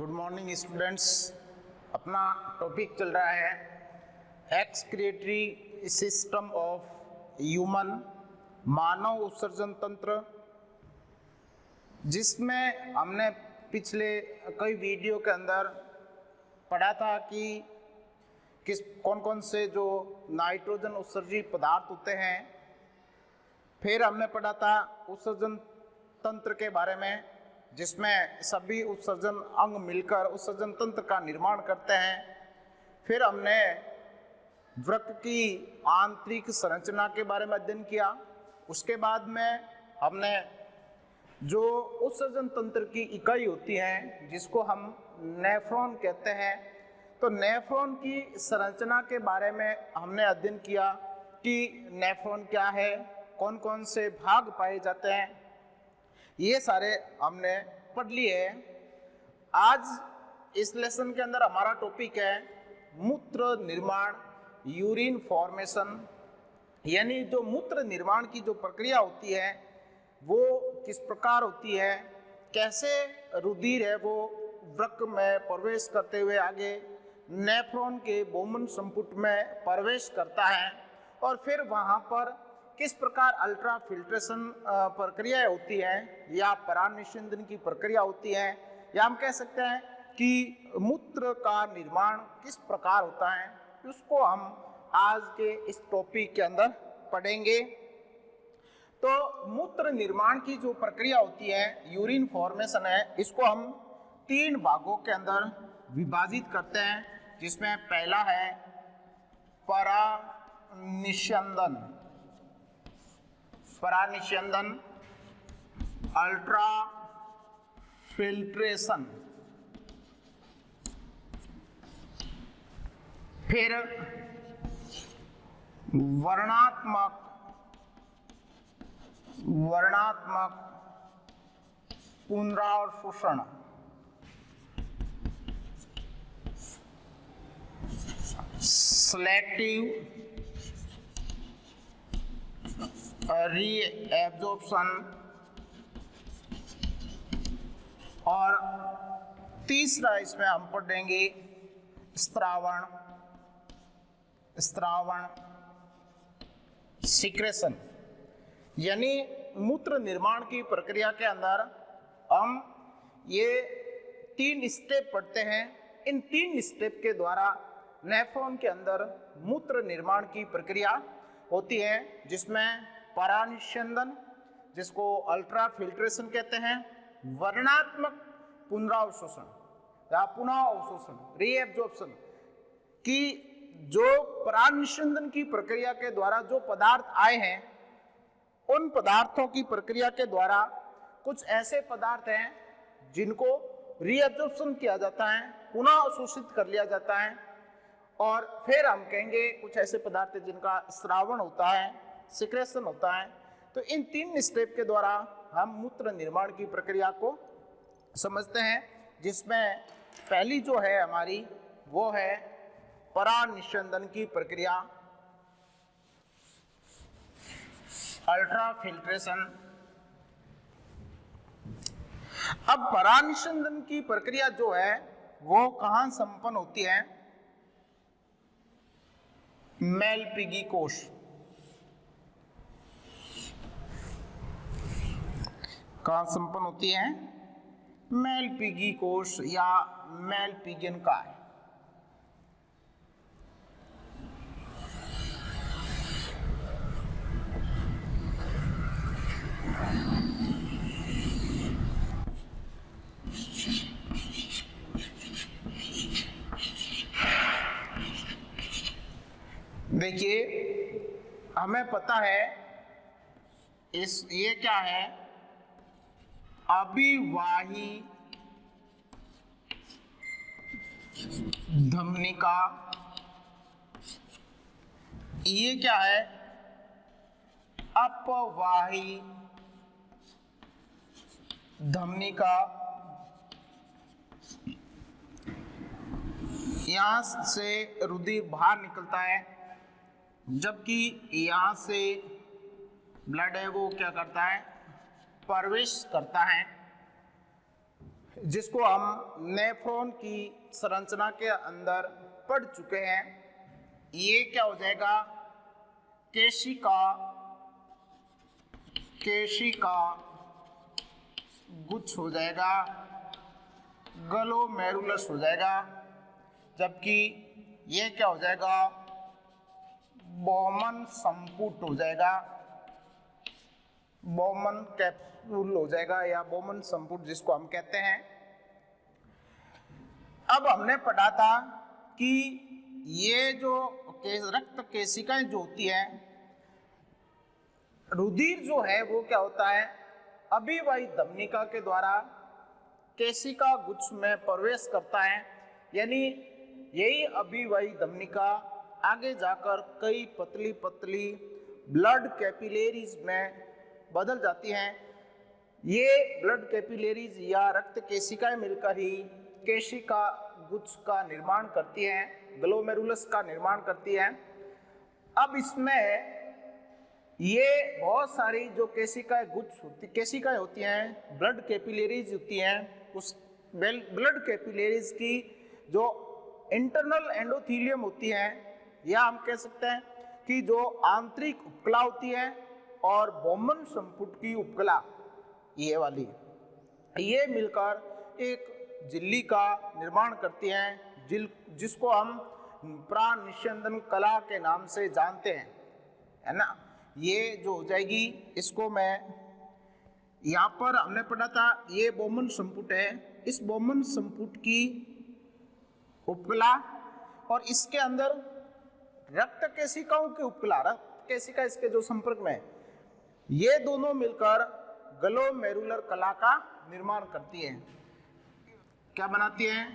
Good morning students. अपना topic चल रहा है एक्सक्रीटरी सिस्टम ऑफ ह्यूमन, मानव उत्सर्जन तंत्र, जिसमें हमने पिछले कई वीडियो के अंदर पढ़ा था कि कौन कौन से जो नाइट्रोजन उत्सर्जी पदार्थ होते हैं। फिर हमने पढ़ा था उत्सर्जन तंत्र के बारे में, जिसमें सभी उत्सर्जन अंग मिलकर उत्सर्जन तंत्र का निर्माण करते हैं। फिर हमने वृक्क की आंतरिक संरचना के बारे में अध्ययन किया। उसके बाद में हमने जो उत्सर्जन तंत्र की इकाई होती है जिसको हम नेफ्रॉन कहते हैं, तो नेफ्रॉन की संरचना के बारे में हमने अध्ययन किया कि नेफ्रॉन क्या है, कौन कौन से भाग पाए जाते हैं, ये सारे हमने पढ़ लिए हैं। आज इस लेसन के अंदर हमारा टॉपिक है मूत्र निर्माण, यूरिन फॉर्मेशन, यानी जो मूत्र निर्माण की जो प्रक्रिया होती है वो किस प्रकार होती है, कैसे रुधिर है वो वृक्क में प्रवेश करते हुए आगे नेफ्रॉन के बोमन संपुट में प्रवेश करता है और फिर वहाँ पर किस प्रकार अल्ट्रा फिल्ट्रेशन प्रक्रिया होती है या परानिस्यंदन की प्रक्रिया होती है, या हम कह सकते हैं कि मूत्र का निर्माण किस प्रकार होता है, उसको हम आज के इस टॉपिक के अंदर पढ़ेंगे। तो मूत्र निर्माण की जो प्रक्रिया होती है, यूरिन फॉर्मेशन है, इसको हम 3 भागों के अंदर विभाजित करते हैं, जिसमें पहला है परानिस्यंदन, अल्ट्रा फिल्ट्रेशन, फिर वर्णात्मक पुनरावशोषण, सेलेक्टिव रीएब्जॉर्प्शन, और तीसरा इसमें हम पढ़ेंगे स्त्रावण सिक्रेशन। यानी मूत्र निर्माण की प्रक्रिया के अंदर हम ये 3 स्टेप पढ़ते हैं। इन 3 स्टेप के द्वारा नेफ्रॉन के अंदर मूत्र निर्माण की प्रक्रिया होती है, जिसमें परानिस्यंदन, जिसको अल्ट्रा फिल्ट्रेशन कहते हैं, वर्णात्मक पुनरावशोषण या पुनः अवशोषण रीएब्जॉर्प्शन की जो परानिस्यंदन की प्रक्रिया के द्वारा जो पदार्थ आए हैं, उन पदार्थों की प्रक्रिया के द्वारा कुछ ऐसे पदार्थ हैं जिनको रीएब्जॉर्प्शन किया जाता है, पुनः अवशोषित कर लिया जाता है, और फिर हम कहेंगे कुछ ऐसे पदार्थ जिनका स्रावण होता है, सिक्रेशन होता है। तो इन 3 स्टेप के द्वारा हम मूत्र निर्माण की प्रक्रिया को समझते हैं, जिसमें पहली जो है हमारी वो है परानिस्यंदन की प्रक्रिया, अल्ट्रा फिल्ट्रेशन। अब परानिस्यंदन की प्रक्रिया जो है वो कहाँ संपन्न होती है? मेलपिगी कोश, कहाँ संपन्न होती है? मेलपिगी कोश या मेलपिगियन काय। देखिए, हमें पता है ये क्या है, अभिवाही धमनिका। ये क्या है? अपवाही धमनिका। यहां से रुधिर बाहर निकलता है, जबकि यहाँ से ब्लड है वो क्या करता है, प्रवेश करता है। जिसको हम नेफ्रॉन की संरचना के अंदर पढ़ चुके हैं। ये क्या हो जाएगा, केशिका गुच्छ हो जाएगा, ग्लोमेरुलस हो जाएगा, जबकि ये क्या हो जाएगा, बोमन संपुट हो जाएगा, बोमन कैप्सूल हो जाएगा या बोमन संपुट जिसको हम कहते हैं। अब हमने पढ़ा था कि ये जो रक्त केशिकाएं जो होती है, रुधिर जो है वो क्या होता है, अभिवाही धमनिका के द्वारा केशिका गुच्छ में प्रवेश करता है। यानी यही अभिवाही धमनिका आगे जाकर कई पतली पतली ब्लड कैपिलरीज में बदल जाती हैं। ये ब्लड कैपिलरीज या रक्त केशिकाएं मिलकर ही केशिका गुच्छ का निर्माण करती हैं, ग्लोमेरुलस का निर्माण करती हैं। अब इसमें ये बहुत सारी जो केशिकाएं होती हैं, ब्लड कैपिलरीज होती हैं, उस ब्लड कैपिलरीज की जो इंटरनल एंडोथीलियम होती है, या हम कह सकते हैं कि जो आंतरिक उपकला होती है, और बोमन संपुट की उपकला ये वाली, ये मिलकर एक झिल्ली का निर्माण करती हैं, जिसको हम प्राण निस्यंदन कला के नाम से जानते हैं, है ना। ये जो हो जाएगी, इसको मैं यहाँ पर हमने पढ़ा था, ये बोमन संपुट है। इस बोमन संपुट की उपकला और इसके अंदर रक्त केशिकाओं की उपकला, रक्त केशिका इसके जो संपर्क में, ये दोनों मिलकर ग्लोमेरुलर कला का निर्माण करती है। क्या बनाती है,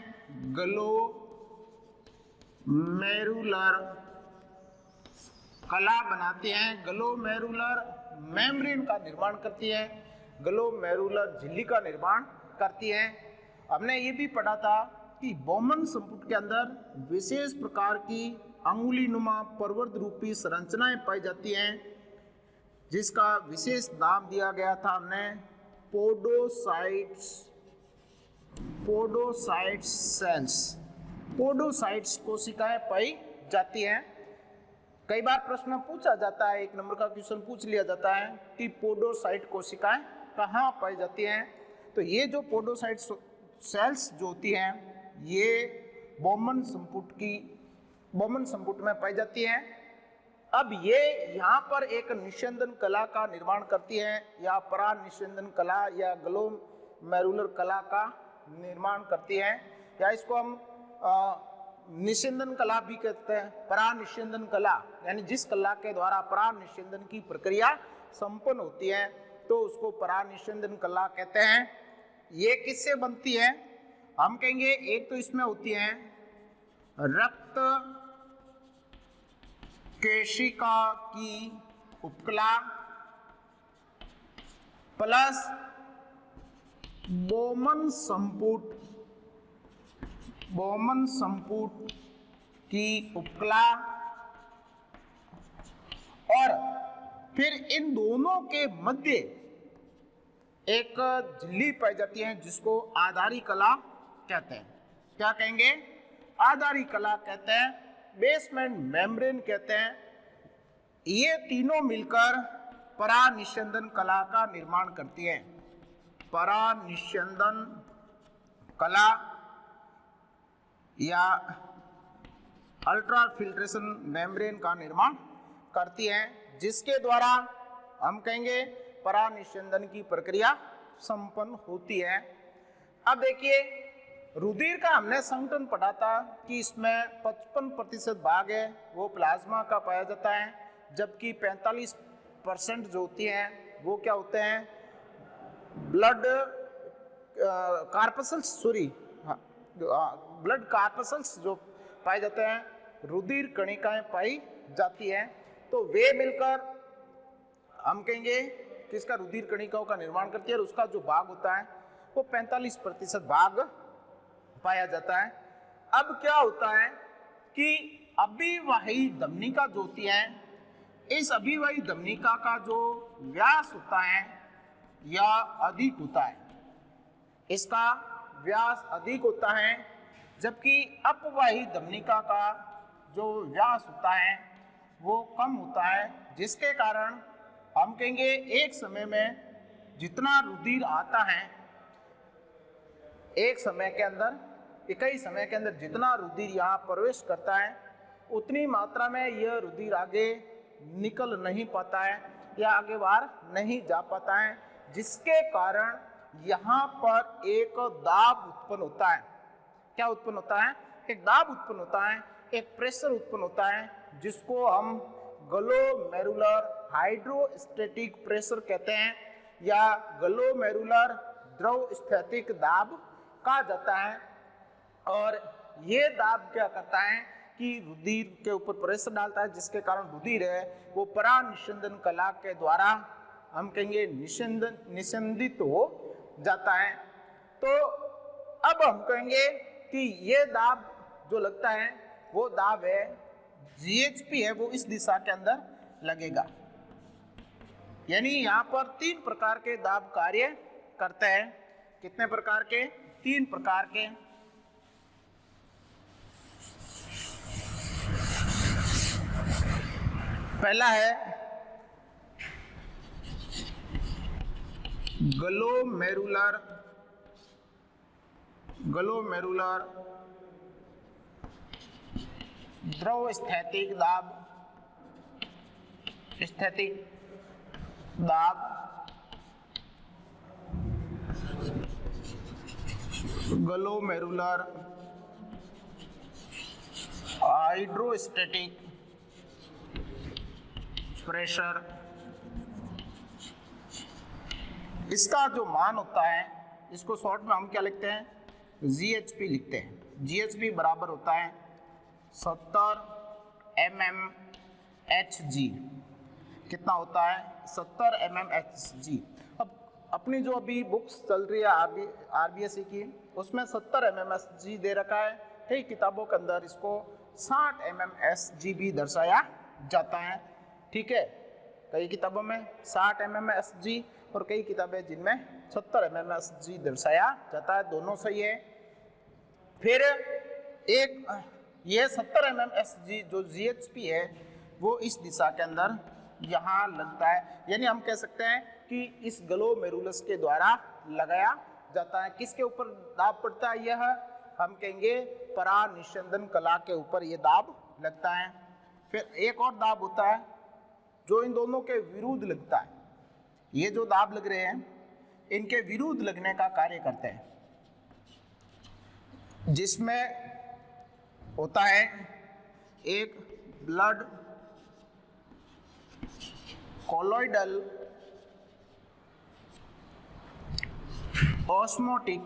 ग्लोमेरुलर कला बनाती हैं, ग्लोमेरुलर मेम्ब्रेन का निर्माण करती है, ग्लोमेरुलर झिल्ली का निर्माण करती है। हमने ये भी पढ़ा था कि बोमन संपुट के अंदर विशेष प्रकार की अंगुलीनुमा पर्वत रूपी संरचनाएं पाई जाती हैं, जिसका विशेष नाम दिया गया था हमने पोडोसाइट्स सेल्स। पोडोसाइट्स कोशिकाएं पाई जाती हैं। कई बार प्रश्न पूछा जाता है, 1 नंबर का क्वेश्चन पूछ लिया जाता है कि पोडोसाइट कोशिकाएं कहाँ पाई जाती हैं। तो ये जो पोडोसाइट सेल्स जो होती हैं, ये बोमन संपुट में पाई जाती हैं। अब ये यहाँ पर एक निस्यंदन कला का निर्माण करती है, या परानिस्यंदन कला या ग्लोमेरुलर कला का निर्माण करती है, या इसको हम निस्यंदन कला भी कहते हैं। परानिस्यंदन कला यानी जिस कला के द्वारा परानिस्यंदन की प्रक्रिया संपन्न होती है, तो उसको परानिस्यंदन कला कहते हैं। ये किससे बनती है, हम कहेंगे एक तो इसमें होती है रक्त केशिका की उपकला प्लस बोमन संपुट की उपकला, और फिर इन दोनों के मध्य एक झिल्ली पाई जाती है, जिसको आधारी कला कहते हैं। क्या कहेंगे, आधारी कला कहते हैं, बेसमेंट मेम्ब्रेन कहते हैं। ये तीनों मिलकर परानिस्यंदन कला का निर्माण करती हैं। परानिस्यंदन कला या अल्ट्राफिल्ट्रेशन मेम्ब्रेन का निर्माण करती है, जिसके द्वारा हम कहेंगे परानिस्यंदन की प्रक्रिया संपन्न होती है। अब देखिए, रुधिर का हमने संगठन पढ़ा था कि इसमें 55% भाग है वो प्लाज्मा का पाया जाता है, जबकि 45% जो होती हैं वो क्या होते हैं, ब्लड कार्पसल्स जो पाए जाते हैं, रुधिर कणिकाएं पाई जाती हैं। तो वे मिलकर हम कहेंगे किसका, रुधिर कणिकाओं का निर्माण करती है, और उसका जो भाग होता है वो 45% भाग पाया जाता है। अब क्या होता है कि अभिवाही धमनिका जो होती है, इस अभिवाही धमनिका का जो व्यास होता है या अधिक होता है, इसका व्यास अधिक होता है, जबकि अपवाही धमनिका का जो व्यास होता है वो कम होता है, जिसके कारण हम कहेंगे एक समय में जितना रुधिर आता है, एक समय के अंदर, इकाई समय के अंदर जितना रुधिर यहाँ प्रवेश करता है उतनी मात्रा में यह रुधिर आगे निकल नहीं पाता है या आगे बाहर नहीं जा पाता है, जिसके कारण यहाँ पर एक दाब उत्पन्न होता है। क्या उत्पन्न होता है? एक दाब उत्पन्न होता है, एक प्रेशर उत्पन्न होता है, जिसको हम ग्लोमेरुलर हाइड्रोस्टैटिक प्रेशर कहते हैं या ग्लोमेरुलर द्रव स्थैतिक दाब कहा जाता है। और ये दाब क्या करता है कि रुधिर के ऊपर प्रेशर डालता है, जिसके कारण रुधिर है वो परानिस्यंदन कला के द्वारा हम कहेंगे निस्यंदित हो जाता है। तो अब हम कहेंगे कि ये दाब जो लगता है वो दाब है GHP है, वो इस दिशा के अंदर लगेगा। यानी यहाँ पर 3 प्रकार के दाब कार्य करते हैं। कितने प्रकार के? 3 प्रकार के। पहला है ग्लोमेरुलर द्रव स्थैतिक दाब, ग्लोमेरुलर हाइड्रोस्टैटिक प्रेशर। इसका जो मान होता है, इसको शॉर्ट में हम क्या लिखते हैं? GHP लिखते हैं। GHP बराबर होता है 70 mmHg। कितना होता है? 70 mmHg। अब अपनी जो अभी बुक्स चल रही है RBSE की, उसमें 70 mmHg दे रखा है। कई किताबों के अंदर इसको 60 mmHg भी दर्शाया जाता है। ठीक है, कई किताबों में 60 mmHg और कई किताबें जिनमें 70 mmHg दर्शाया जाता है। दोनों सही है। फिर एक ये 70 mmHg जो GHP है वो इस दिशा के अंदर यहाँ लगता है। यानी हम कह सकते हैं कि इस ग्लोमेरुलस के द्वारा लगाया जाता है। किसके ऊपर दाब पड़ता है? यह हम कहेंगे परानिस्यंदन कला के ऊपर ये दाब लगता है। फिर एक और दाब होता है जो इन दोनों के विरुद्ध लगता है। ये जो दाब लग रहे हैं इनके विरुद्ध लगने का कार्य करते हैं, जिसमें होता है एक blood colloidal osmotic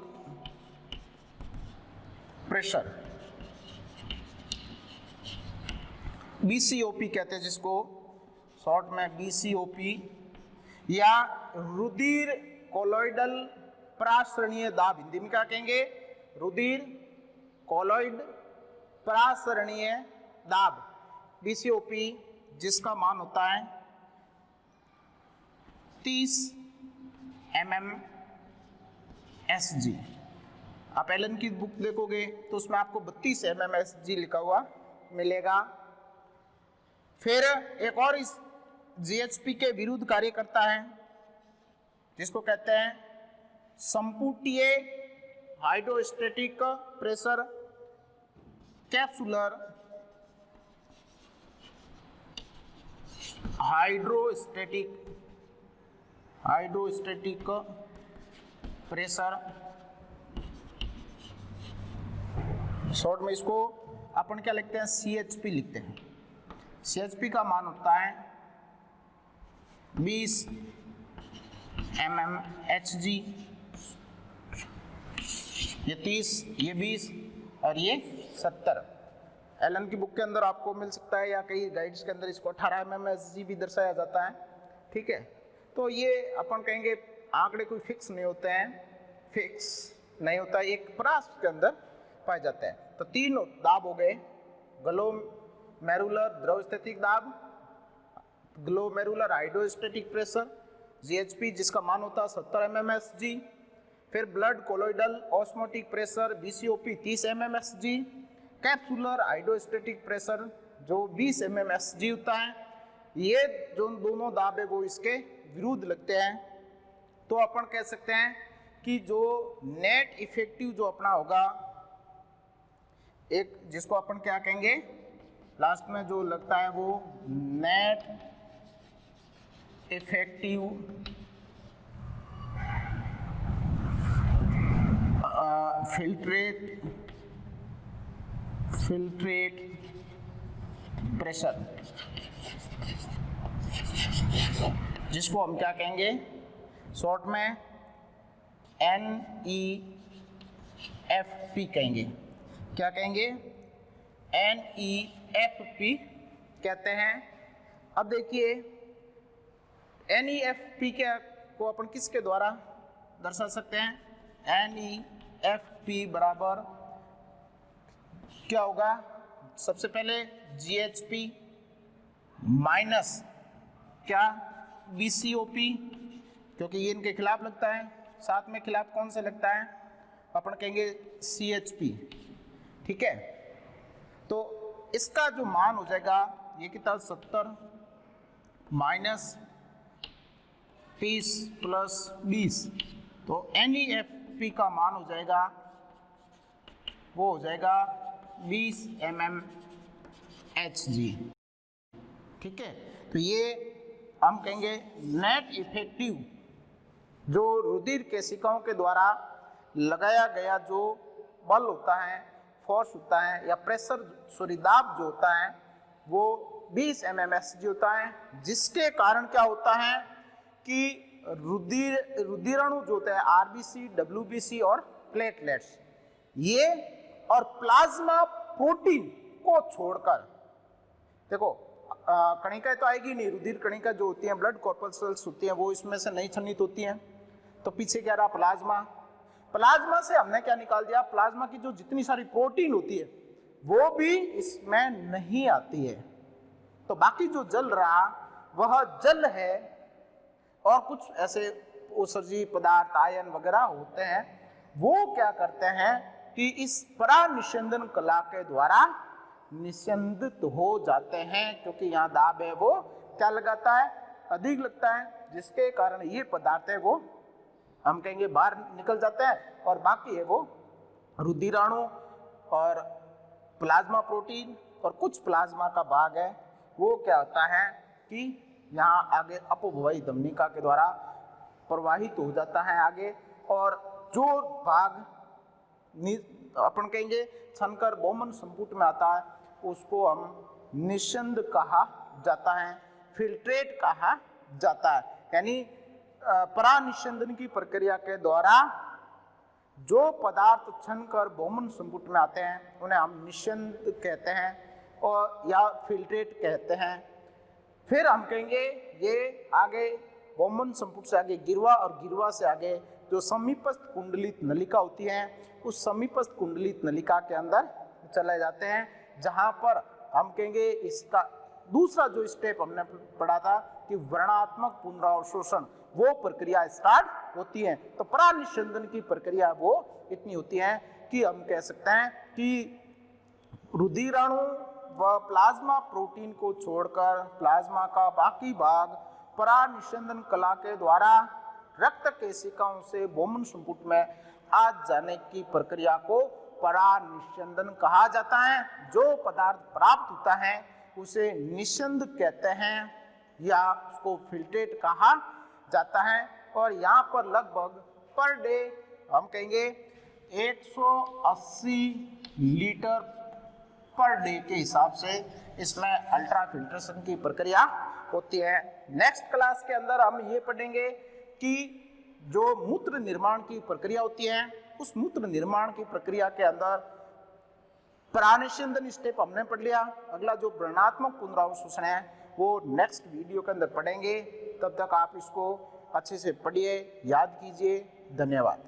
pressure, BCOP कहते हैं जिसको शॉर्ट में BCOP, या रुधिर कोलॉइडल प्रासरणीय दाब। हिंदी में क्या कहेंगे? रुधिर कोलॉइड प्रासरणीय दाब, BCOP, जिसका मान होता है 30 mmHg। आप एलन की बुक देखोगे तो उसमें आपको 32 mmHg लिखा हुआ मिलेगा। फिर एक और इस GHP के विरुद्ध कार्य करता है, जिसको कहते हैं संपुटीय hydrostatic pressure, capsular hydrostatic pressure. Short में इसको अपन क्या लिखते हैं? CHP लिखते हैं। CHP का मान होता है 20 mmHg। ये 30, ये 20 और ये 70। एलन की बुक के अंदर आपको मिल सकता है या कई गाइड्स के अंदर इसको 18 mmHg भी दर्शाया जाता है। ठीक है, तो ये अपन कहेंगे आंकड़े कोई फिक्स नहीं होते हैं, एक परास के अंदर पाए जाते हैं। तो 3 दाब हो गए: ग्लोमेरुलर द्रव स्थैतिक दाब, ग्लोमेरुलर हाइड्रोस्टैटिक प्रेशर GHP जिसका मान होता है 70 mmHg, फिर blood colloidal osmotic pressure BCOP 30 mmHg, capsular hydrostatic pressure जो 20 mmHg होता है। ये जो दोनों दाब है वो इसके विरुद्ध लगते हैं। तो अपन कह सकते हैं कि जो नेट इफेक्टिव जो अपना होगा, एक जिसको अपन क्या कहेंगे लास्ट में जो लगता है वो नेट इफेक्टिव फिल्ट्रेट प्रेशर, जिसको हम क्या कहेंगे शॉर्ट में NEFP कहेंगे। क्या कहेंगे? NEFP कहते हैं। अब देखिए NEFP को अपन किसके द्वारा दर्शा सकते हैं? NEFP बराबर क्या होगा? सबसे पहले GHP माइनस क्या BCOP, क्योंकि ये इनके खिलाफ लगता है। साथ में खिलाफ कौन से लगता है? अपन कहेंगे CHP। ठीक है, तो इसका जो मान हो जाएगा ये कितना 70 माइनस 30 प्लस 20, तो NEFP का मान हो जाएगा वो हो जाएगा 20 mmHg। ठीक है, तो ये हम कहेंगे नेट इफेक्टिव जो रुधिर केशिकाओं के द्वारा लगाया गया जो बल होता है, फोर्स होता है या प्रेशर दाब जो होता है वो 20 mmHg होता है, जिसके कारण क्या होता है कि रुधिराणु जो होता है RBC, WBC और प्लेटलेट्स ये और प्लाज्मा प्रोटीन को छोड़कर, देखो कणिका तो आएगी नहीं, रुधिर कणिका जो होती है ब्लड कॉर्पस्कल्स होती हैं वो इसमें से नहीं छन्नित होती हैं। तो पीछे क्या रहा? प्लाज्मा से हमने क्या निकाल दिया? प्लाज्मा की जो जितनी सारी प्रोटीन होती है वो भी इसमें नहीं आती है। तो बाकी जो जल रहा वह जल है और कुछ ऐसे उत्सर्जी पदार्थ आयन वगैरह होते हैं, वो क्या करते हैं कि इस परानिस्यंदन कला के द्वारा निस्यंदित हो जाते हैं, क्योंकि यहाँ दाब है वो क्या लगाता है? अधिक लगता है, जिसके कारण ये पदार्थ है वो हम कहेंगे बाहर निकल जाते हैं और बाकी है वो रुधिराणु और प्लाज्मा प्रोटीन और कुछ प्लाज्मा का भाग है वो क्या होता है कि यहाँ आगे अपव्ययी धमनिका के द्वारा प्रवाहित हो जाता है आगे, और जो भाग अपन कहेंगे छनकर बोमन संपुट में आता है उसको हम निस्यंद कहा जाता है, फिल्ट्रेट कहा जाता है। यानी परानिस्यंदन की प्रक्रिया के द्वारा जो पदार्थ छनकर बोमन संपुट में आते हैं उन्हें हम निस्यंद कहते हैं और या फिल्ट्रेट कहते हैं। फिर हम कहेंगे ये आगे बोमन संपुट से आगे गिरवा और गिरवा से आगे जो समीपस्थ कुंडलित नलिका होती है उस समीपस्थ कुंडलित नलिका के अंदर चले जाते हैं, जहां पर हम कहेंगे इसका दूसरा जो स्टेप हमने पढ़ा था कि वर्णात्मक पुनरावशोषण वो प्रक्रिया स्टार्ट होती है। तो परानिस्यंदन की प्रक्रिया वो इतनी होती है कि हम कह सकते हैं कि रुधिराणु व प्लाज्मा प्रोटीन को छोड़कर प्लाज्मा का बाकी भाग परानिस्यंदन कला के द्वारा रक्त केशिकाओं से बोमन संपुट में आ जाने की प्रक्रिया को परानिस्यंदन कहा जाता है। जो पदार्थ प्राप्त होता है उसे निस्यंद कहते हैं या उसको फिल्ट्रेट कहा जाता है। और यहाँ पर लगभग पर डे हम कहेंगे 180 लीटर पर डे के हिसाब से इसमें अल्ट्रा फिल्ट्रेशन की प्रक्रिया होती है। नेक्स्ट क्लास के अंदर हम ये पढ़ेंगे कि जो मूत्र निर्माण की प्रक्रिया होती है उस मूत्र निर्माण की प्रक्रिया के अंदर परानिस्यंदन स्टेप हमने पढ़ लिया। अगला जो वर्णात्मक पुनरावशोषण है वो नेक्स्ट वीडियो के अंदर पढ़ेंगे। तब तक आप इसको अच्छे से पढ़िए, याद कीजिए। धन्यवाद।